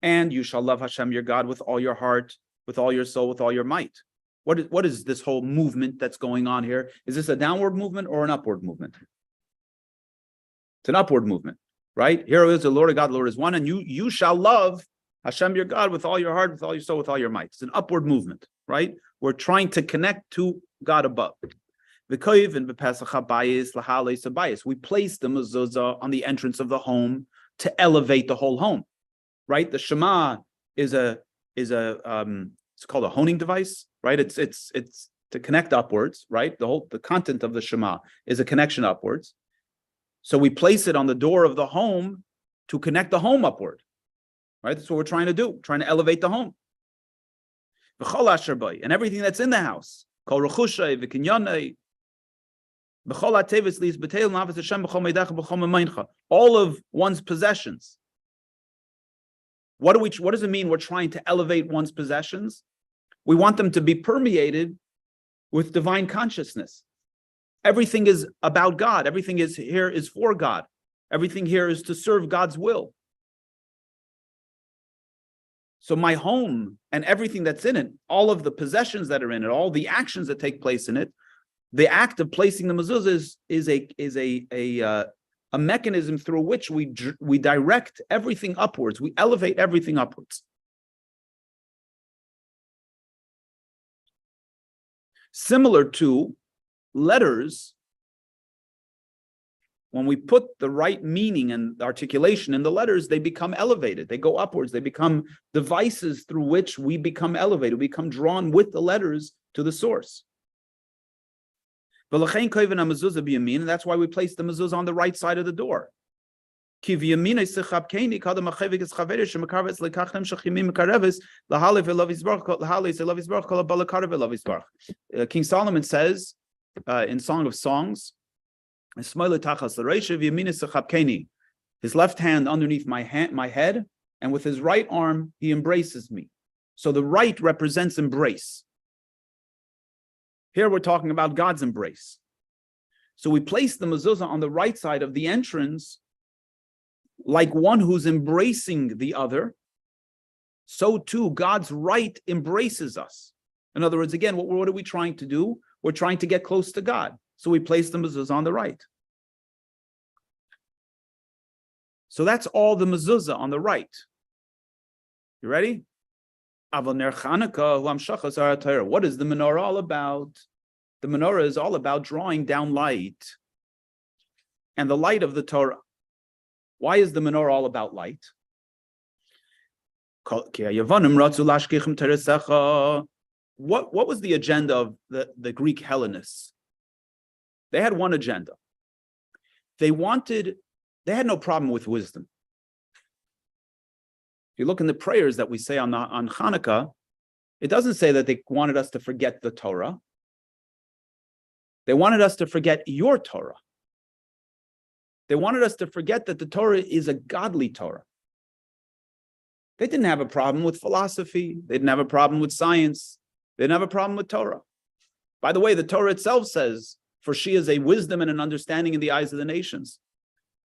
And you shall love Hashem your God with all your heart, with all your soul, with all your might. What is this whole movement that's going on here? Is this a downward movement or an upward movement? It's an upward movement, right? Here is the Lord of God, the Lord is one, and you shall love Hashem your God with all your heart, with all your soul, with all your might. It's an upward movement, right? We're trying to connect to God above. We place the mezuzah on the entrance of the home to elevate the whole home, right? The Shema is it's called a honing device, right? It's to connect upwards, right? The content of the Shema is a connection upwards. So we place it on the door of the home to connect the home upward, right? That's what we're trying to do, trying to elevate the home. And everything that's in the house, all of one's possessions. What does it mean we're trying to elevate one's possessions? We want them to be permeated with divine consciousness. Everything is about God. Everything here is for God. Everything here is to serve God's will. So my home and everything that's in it, all of the possessions that are in it, all the actions that take place in it, the act of placing the mezuzah is a mechanism through which we direct everything upwards. We elevate everything upwards. Similar to letters, when we put the right meaning and articulation in the letters, they become elevated. They go upwards. They become devices through which we become elevated. We become drawn with the letters to the source. And that's why we place the mezuzah on the right side of the door. King Solomon says in Song of Songs, his left hand underneath my head, and with his right arm he embraces me. So the right represents embrace. Here we're talking about God's embrace. So we place the mezuzah on the right side of the entrance like one who's embracing the other. So too God's right embraces us. In other words, again, what are we trying to do? We're trying to get close to God. So we place the mezuzah on the right. So that's all the mezuzah on the right. You ready? Ner Chanukah. What is the menorah all about? The menorah is all about drawing down light and the light of the Torah. Why is the menorah all about light? What was the agenda of the Greek Hellenists? They had one agenda. They had no problem with wisdom. If you look in the prayers that we say on Hanukkah, it doesn't say that they wanted us to forget the Torah. They wanted us to forget your Torah. They wanted us to forget that the Torah is a godly Torah. They didn't have a problem with philosophy. They didn't have a problem with science. They didn't have a problem with Torah. By the way, the Torah itself says, for she is a wisdom and an understanding in the eyes of the nations.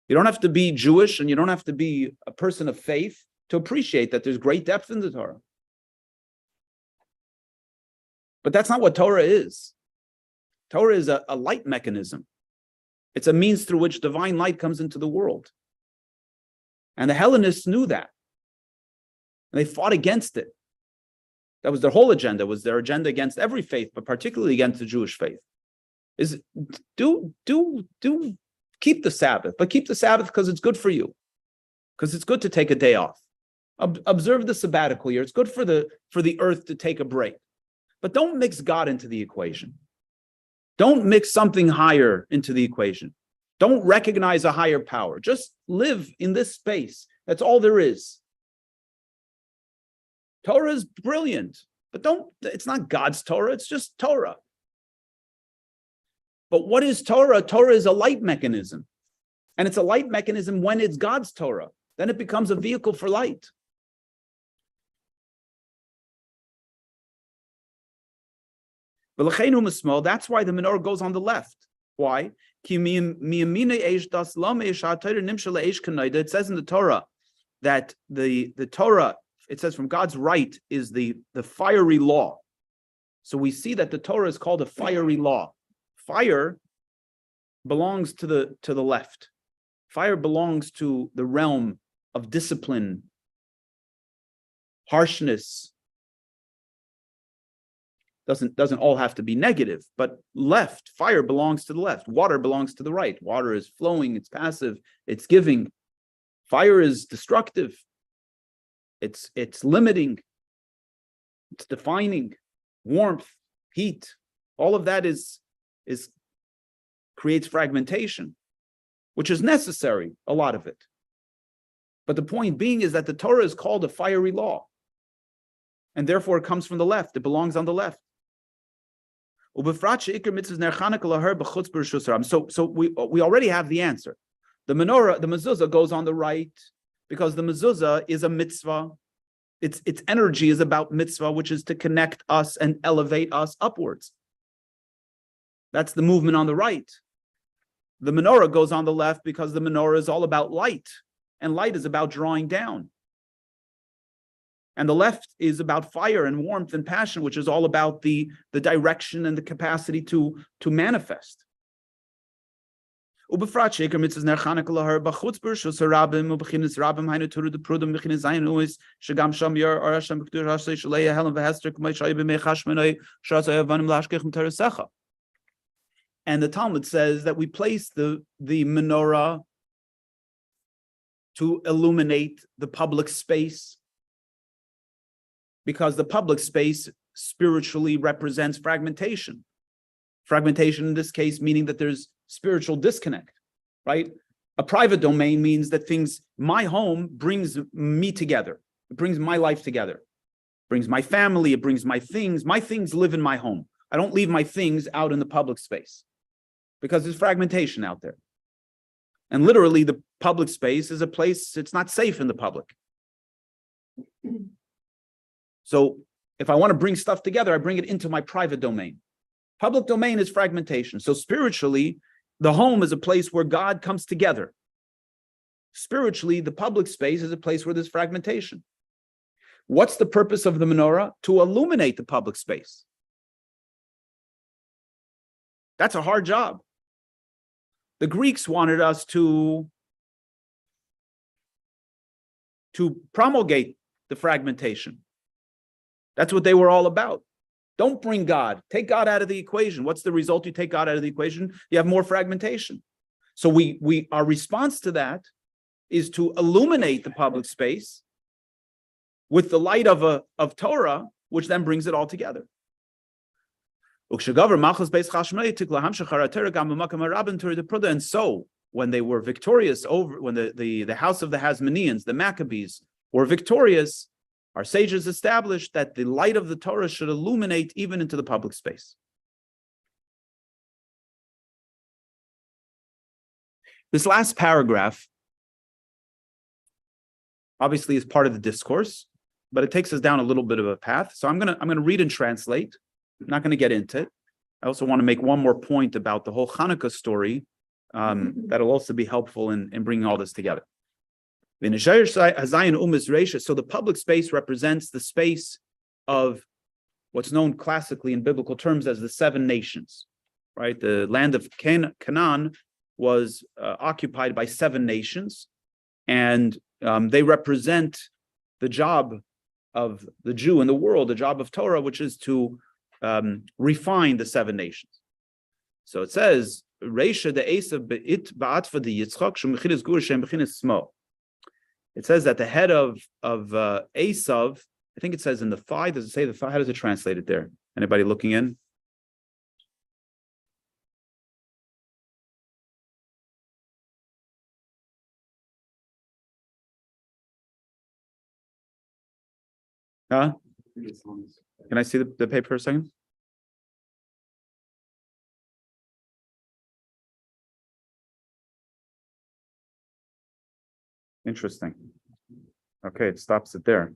You don't have to be Jewish and you don't have to be a person of faith to appreciate that there's great depth in the Torah. But that's not what Torah is. Torah is a light mechanism. It's a means through which divine light comes into the world. And the Hellenists knew that. And they fought against it. That was their whole agenda, was their agenda against every faith, but particularly against the Jewish faith. Is keep the Sabbath, but keep the Sabbath because it's good for you. Because it's good to take a day off. Observe the sabbatical year. It's good for the earth to take a break. But don't mix God into the equation. Don't mix something higher into the equation. Don't recognize a higher power. Just live in this space. That's all there is. Torah is brilliant, but it's not God's Torah, it's just Torah. But what is Torah? Torah is a light mechanism. And it's a light mechanism when it's God's Torah. Then it becomes a vehicle for light. That's why the menorah goes on the left. Why? It says in the Torah that the Torah, it says from God's right is the fiery law. So we see that the Torah is called a fiery law. Fire belongs to the left. Fire belongs to the realm of discipline, harshness. Doesn't all have to be negative, but fire belongs to the left. Water belongs to the right. Water is flowing, it's passive, it's giving. Fire is destructive. It's limiting. It's defining. Warmth, heat, all of that creates fragmentation, which is necessary, a lot of it. But the point being is that the Torah is called a fiery law. And therefore it comes from the left. It belongs on the left. So we already have the answer. The mezuzah goes on the right because the mezuzah is a mitzvah. Its energy is about mitzvah, which is to connect us and elevate us upwards. That's the movement on the right. The menorah goes on the left because the menorah is all about light, and light is about drawing down. And the left is about fire and warmth and passion, which is all about the direction and the capacity to manifest. And the Talmud says that we place the menorah to illuminate the public space, because the public space spiritually represents fragmentation. Fragmentation in this case meaning that there's spiritual disconnect, right? A private domain means that my home brings me together. It brings my life together. It brings my family, it brings my things. My things live in my home. I don't leave my things out in the public space because there's fragmentation out there. And literally the public space is a place, it's not safe in the public. So if I want to bring stuff together, I bring it into my private domain. Public domain is fragmentation. So spiritually, the home is a place where God comes together. Spiritually, the public space is a place where there's fragmentation. What's the purpose of the menorah? To illuminate the public space. That's a hard job. The Greeks wanted us to promulgate the fragmentation. That's what they were all about. Don't bring God. Take God out of the equation. What's the result? You take God out of the equation, you have more fragmentation. So our response to that is to illuminate the public space with the light of Torah, which then brings it all together. And so when they were victorious when the house of the Hasmoneans, the Maccabees, were victorious, our sages established that the light of the Torah should illuminate even into the public space. This last paragraph obviously is part of the discourse, but it takes us down a little bit of a path. So I'm gonna read and translate. I'm not going to get into it. I also want to make one more point about the whole Chanukah story that'll also be helpful in bringing all this together. So the public space represents the space of what's known classically in biblical terms as the 7 nations, right? The land of Canaan was occupied by 7 nations, and they represent the job of the Jew in the world, the job of Torah, which is to refine the 7 nations. So it says, Reisha de Esav be'it ba'atva de Yitzchak shemechines gur shem bechines smo. It says that the head of Esav, I think it says in the thigh. Does it say the thigh? How does it translate it there? Anybody looking in? Huh? Can I see the paper for a second? Interesting. Okay, it stops it there.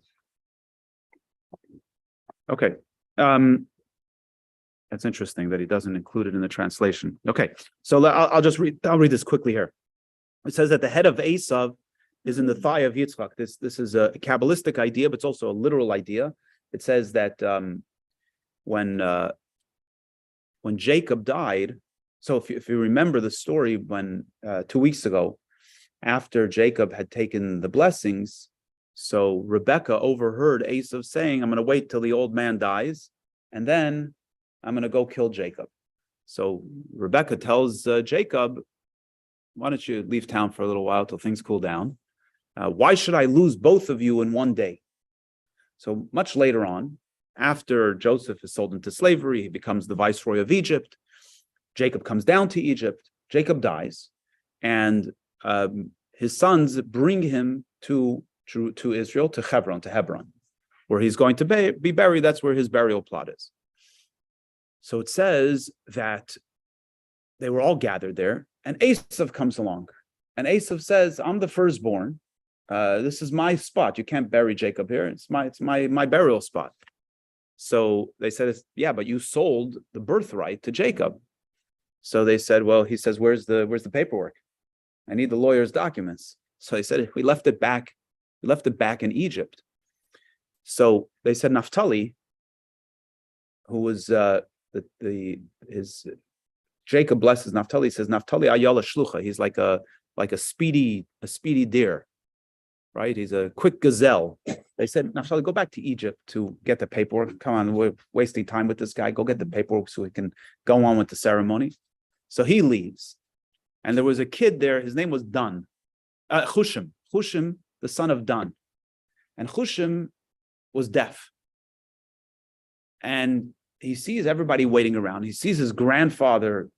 Okay. That's interesting that he doesn't include it in the translation. Okay, so I'll read this quickly here. It says that the head of Esav is in the thigh of Yitzchak. This is a Kabbalistic idea, but it's also a literal idea. It says that when Jacob died, so if you remember the story when 2 weeks ago, after Jacob had taken the blessings, so Rebekah overheard Esav saying, I'm going to wait till the old man dies, and then I'm going to go kill Jacob. So Rebekah tells Jacob, why don't you leave town for a little while till things cool down? Why should I lose both of you in one day? So much later on, after Joseph is sold into slavery, he becomes the viceroy of Egypt. Jacob comes down to Egypt. Jacob dies, and his sons bring him to Israel, to Hebron, where he's going to be buried. That's where his burial plot is. So it says that they were all gathered there, and Esav comes along, and Esav says, "I'm the firstborn. This is my spot. You can't bury Jacob here. It's my burial spot." So they said, "Yeah, but you sold the birthright to Jacob." So they said, "Well," he says, "Where's the paperwork? I need the lawyer's documents." So he said, "We left it back. We left it back in Egypt." So they said, Naphtali, who was Jacob blesses Naphtali. He says, "Naphtali ayala shlucha." He's like a speedy deer, right? He's a quick gazelle. They said, "Naphtali, go back to Egypt to get the paperwork. Come on, we're wasting time with this guy. Go get the paperwork so we can go on with the ceremony." So he leaves. And there was a kid there, his name was Dan. Chushim, the son of Dan. And Chushim was deaf. And he sees everybody waiting around. He sees his grandfather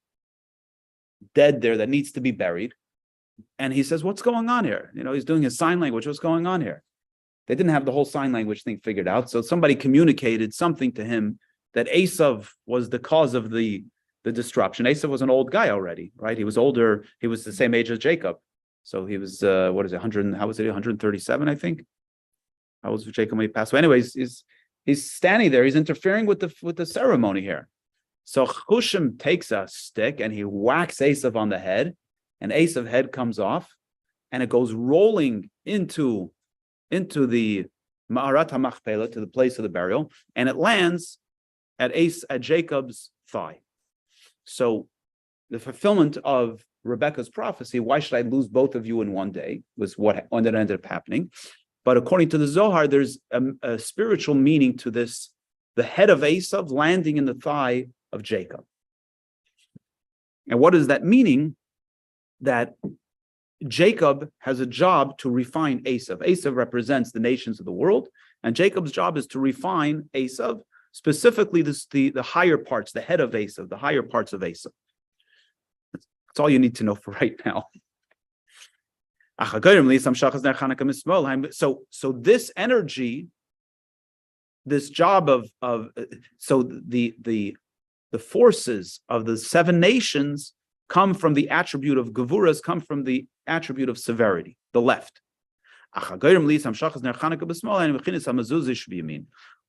dead there that needs to be buried. And he says, what's going on here? He's doing his sign language. What's going on here? They didn't have the whole sign language thing figured out. So somebody communicated something to him that Esav was the cause of the disruption. Esav was an old guy already, right? He was older. He was the same age as Jacob. So he was, 137, I think? How was Jacob when he passed away? Anyways, he's standing there. He's interfering with the ceremony here. So Chushim takes a stick and he whacks Esav on the head, and Esav's head comes off, and it goes rolling into the Ma'arat HaMachpelah, to the place of the burial, and it lands at Jacob's thigh. So the fulfillment of Rebekah's prophecy, why should I lose both of you in one day, was what ended up happening. But according to the Zohar, there's a spiritual meaning to this, the head of Esav landing in the thigh of Jacob. And what is that meaning? That Jacob has a job to refine Esav. Esav represents the nations of the world, and Jacob's job is to refine Esav, specifically the higher parts, the head of Esav, the higher parts of Esav. That's all you need to know for right now. So this energy, this job so the forces of the seven nations come from the attribute of Gevuras, come from the attribute of severity, the left.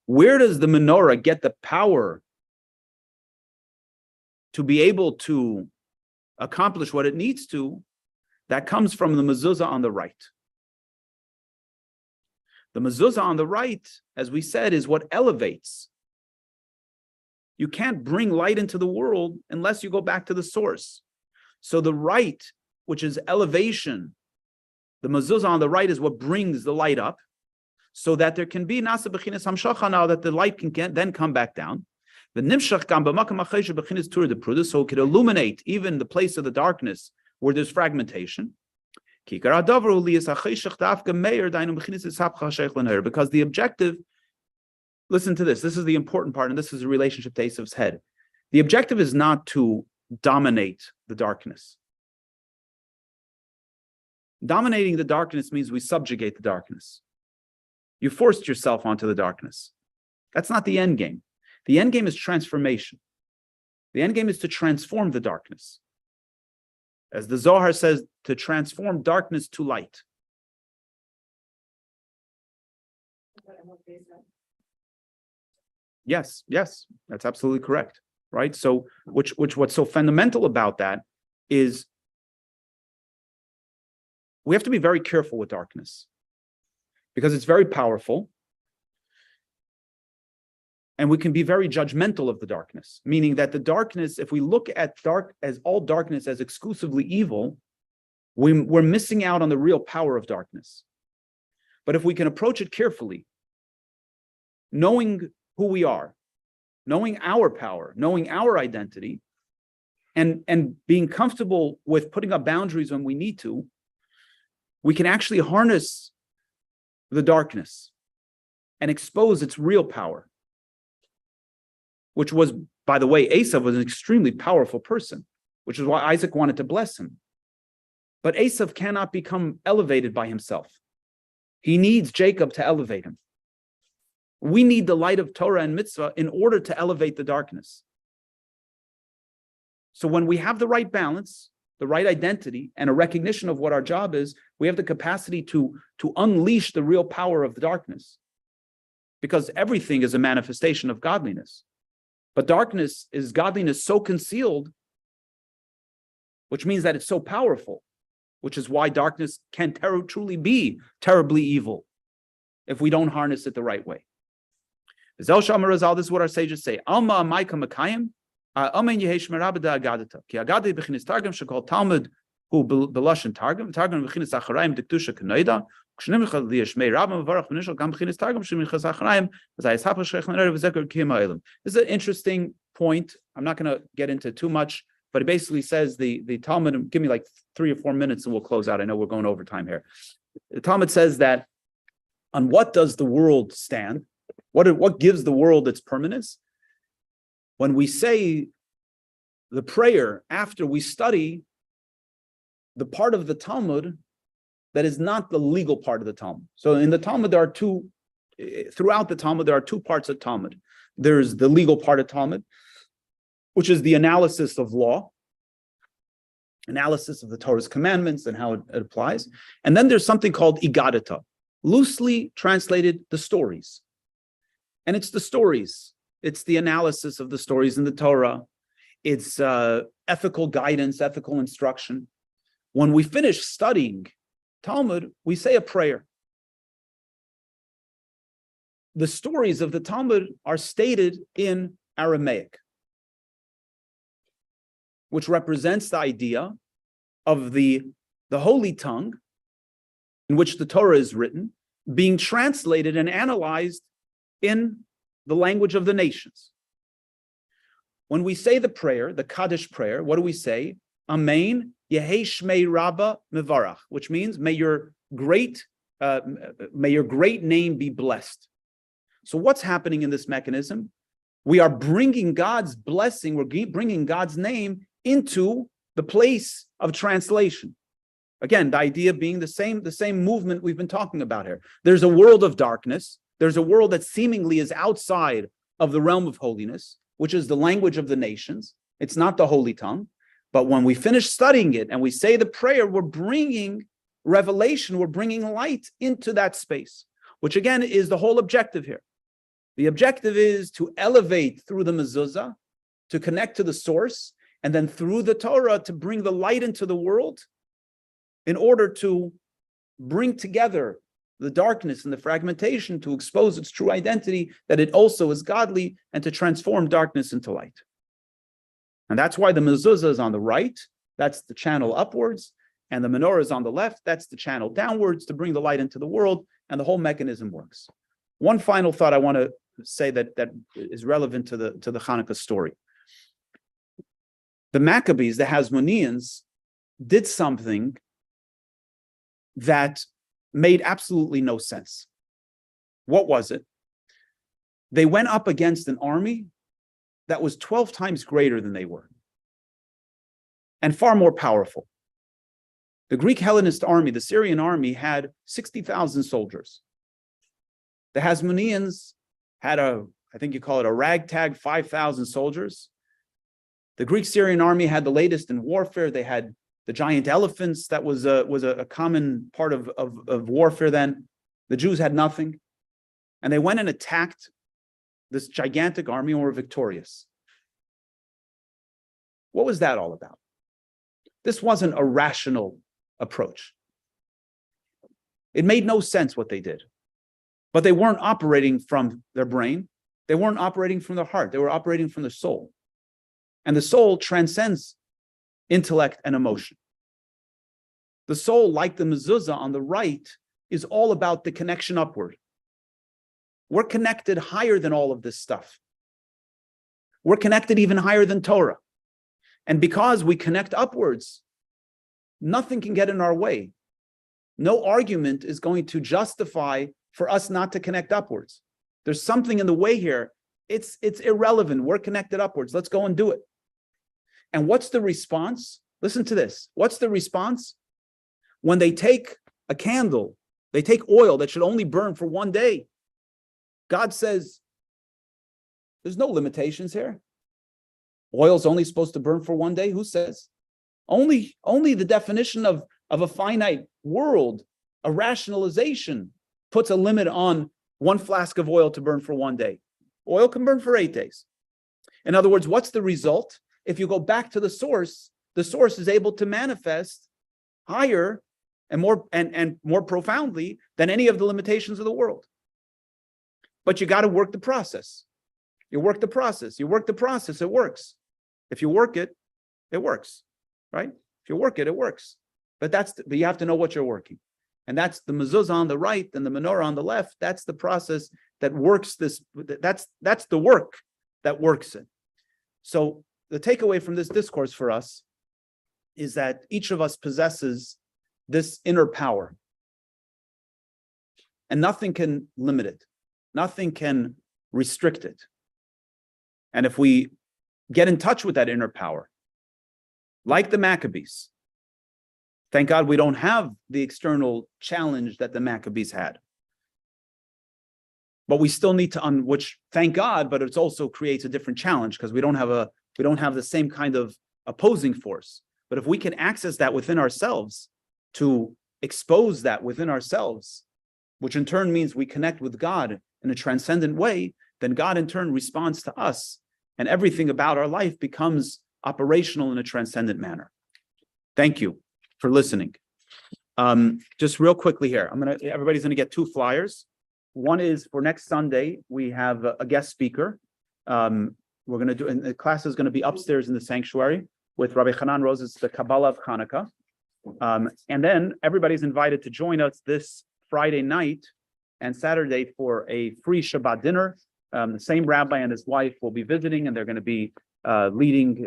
Where does the menorah get the power to be able to accomplish what it needs to? That comes from the mezuzah on the right. The mezuzah on the right, as we said, is what elevates. You can't bring light into the world unless you go back to the source. So the right, which is elevation, the mezuzah on the right is what brings the light up, so that there can be nasa bechinas hamshacha, now that the light can then come back down. The nimshach gam b'makam achesh bechinas tur de pruda, so it could illuminate even the place of the darkness where there's fragmentation. Because the objective, listen to this is the important part, and this is the relationship to Esav's head. The objective is not to dominate the darkness. Dominating the darkness means we subjugate the darkness. You forced yourself onto the darkness. That's not the end game. The end game is transformation. The end game is to transform the darkness. As the Zohar says, to transform darkness to light. Yes, that's absolutely correct. Right? So, what's so fundamental about that is we have to be very careful with darkness, because it's very powerful, and we can be very judgmental of the darkness, meaning that the darkness, if we look at all darkness as exclusively evil, we're missing out on the real power of darkness. But if we can approach it carefully, knowing who we are, knowing our power, knowing our identity, and being comfortable with putting up boundaries when we need to, we can actually harness the darkness and expose its real power, which was, by the way, Esav was an extremely powerful person, which is why Isaac wanted to bless him. But Esav cannot become elevated by himself. He needs Jacob to elevate him. We need the light of Torah and mitzvah in order to elevate the darkness. So when we have the right balance, the right identity, and a recognition of what our job is, we have the capacity to unleash the real power of the darkness. Because everything is a manifestation of godliness. But darkness is godliness so concealed, which means that it's so powerful, which is why darkness can truly be terribly evil if we don't harness it the right way. This is what our sages say. Alma Maika Makayim, Amen Yehesh Merabada Agadata. Ki Agadi Bechinis Targum Shakol Talmud who Belashan Targum Bechinis Acharayim Diktusha Kanoida, Kshnimcha Liashmei Rabbim Varach Benishal Gam Bechinis Targum Shemichas Acharayim, as I Hapa Shech Lener V'Zeker Kiyam Ha'elim. This is an interesting point. I'm not going to get into too much but it basically says the Talmud, give me like 3 or 4 minutes and we'll close out. I know we're going over time here. The Talmud says that on what does the world stand? What gives the world its permanence? When we say the prayer after we study the part of the Talmud that is not the legal part of the Talmud. So in the Talmud, throughout the Talmud, there are 2 parts of Talmud. There's the legal part of Talmud, which is the analysis of law, analysis of the Torah's commandments and how it applies. And then there's something called Igadata, loosely translated the stories. And it's the stories. It's the analysis of the stories in the Torah. It's ethical guidance, ethical instruction. When we finish studying Talmud, we say a prayer. The stories of the Talmud are stated in Aramaic, which represents the idea of the holy tongue in which the Torah is written, being translated and analyzed in the language of the nations. When we say the prayer, the Kaddish prayer, what do we say? Amen, Yehei Shmei Rabba Mevarach, which means may your great name be blessed. So what's happening in this mechanism? We are bringing God's blessing, we're bringing God's name into the place of translation. Again, the idea being the same movement we've been talking about here. There's a world of darkness. There's a world that seemingly is outside of the realm of holiness, which is the language of the nations. It's not the holy tongue. But when we finish studying it and we say the prayer, we're bringing revelation, we're bringing light into that space, which again is the whole objective here. The objective is to elevate through the mezuzah, to connect to the source, and then through the Torah to bring the light into the world in order to bring together the darkness and the fragmentation, to expose its true identity, that it also is godly, and to transform darkness into light. And that's why the mezuzah is on the right, that's the channel upwards, and the menorah is on the left, that's the channel downwards to bring the light into the world, and the whole mechanism works. One final thought I want to say that is relevant to the Chanukah story. The Maccabees, the Hasmoneans, did something that made absolutely no sense. What was it? They went up against an army that was 12 times greater than they were and far more powerful. The Greek Hellenist army, the Syrian army, had 60,000 soldiers. The Hasmoneans had I think you call it a ragtag, 5,000 soldiers. The Greek Syrian army had the latest in warfare. They had the giant elephants. That was a common part of warfare then. The Jews had nothing. And they went and attacked this gigantic army and were victorious. What was that all about? This wasn't a rational approach. It made no sense what they did. But they weren't operating from their brain. They weren't operating from their heart. They were operating from the soul. And the soul transcends intellect and emotion. The soul, like the mezuzah on the right, is all about the connection upward. We're connected higher than all of this stuff. We're connected even higher than Torah. And because we connect upwards, nothing can get in our way. No argument is going to justify for us not to connect upwards. There's something in the way here. It's irrelevant. We're connected upwards. Let's go and do it. And what's the response? Listen to this. What's the response? When they take a candle, they take oil that should only burn for 1 day. God says, there's no limitations here. Oil's only supposed to burn for 1 day. Who says? Only the definition of a finite world, a rationalization, puts a limit on 1 flask of oil to burn for 1 day. Oil can burn for 8 days. In other words, what's the result? If you go back to the source is able to manifest higher and more profoundly than any of the limitations of the world. But you got to work the process. You work the process, it works. If you work it, it works, right? If you work it, it works. But you have to know what you're working. And that's the mezuzah on the right and the menorah on the left. That's the process that works this. That's the work that works it. So the takeaway from this discourse for us is that each of us possesses this inner power. And nothing can limit it. Nothing can restrict it. And if we get in touch with that inner power, like the Maccabees, thank God we don't have the external challenge that the Maccabees had. But we still need to, which thank God, but it also creates a different challenge because we don't have the same kind of opposing force. But if we can access that within ourselves, to expose that within ourselves, which in turn means we connect with God in a transcendent way, then God in turn responds to us, and everything about our life becomes operational in a transcendent manner. Thank you for listening. Just real quickly here, everybody's gonna get 2 flyers. One is for next Sunday, we have a guest speaker. We're gonna do, and the class is gonna be upstairs in the sanctuary with Rabbi Hanan Rose's The Kabbalah of Chanukah. And then everybody's invited to join us this Friday night and Saturday for a free Shabbat dinner. The same rabbi and his wife will be visiting, and they're going to be leading,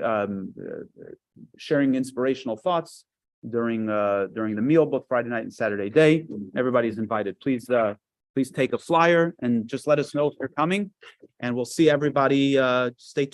sharing inspirational thoughts during the meal, both Friday night and Saturday day. Everybody's invited. Please take a flyer and just let us know if you're coming, and we'll see everybody. Stay tuned.